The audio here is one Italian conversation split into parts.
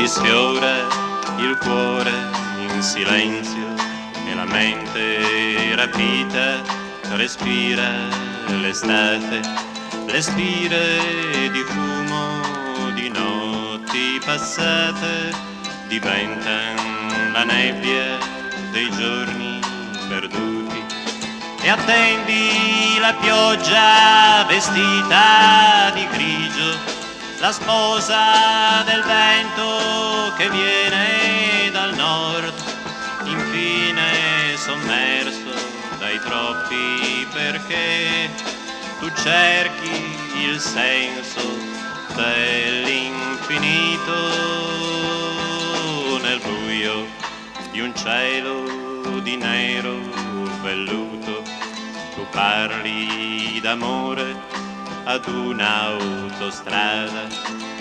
sfiora il cuore in silenzio e la mente rapita respira l'estate, le spire di fumo di notti passate diventano la nebbia dei giorni perduti e attendi la pioggia vestita di grigio, la sposa del vento che viene dal nord, infine sommerso dai troppi perché tu cerchi il senso dell'infinito nel buio di un cielo di nero velluto. Tu parli d'amore ad un'autostrada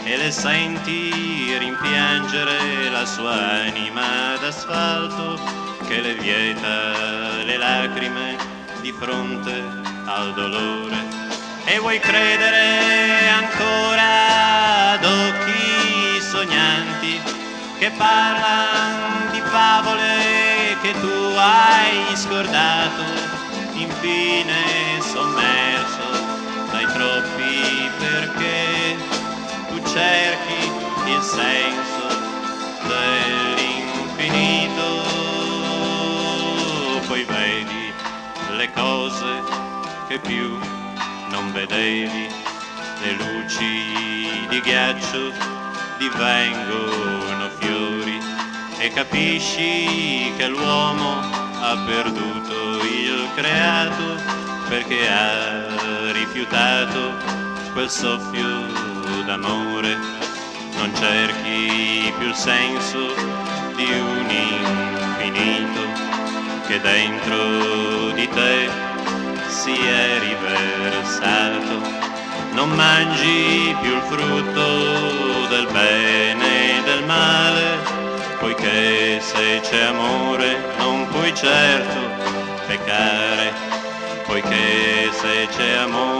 e le senti rimpiangere la sua anima d'asfalto che le vieta le lacrime di fronte al dolore. E vuoi credere ancora ad occhi sognanti che parlano di favole che tu hai scordato, infine sommerso dai troppi perché tu cerchi il senso dell'infinito, poi vedi le cose che più non vedevi, le luci di ghiaccio divengono fiori e capisci che l'uomo ha perduto il creato perché ha rifiutato quel soffio d'amore. Non cerchi più il senso di un infinito che dentro di te si è riversato. Non mangi più il frutto del bene e del male, poiché se c'è amore non puoi certo peccare, poiché se c'è amore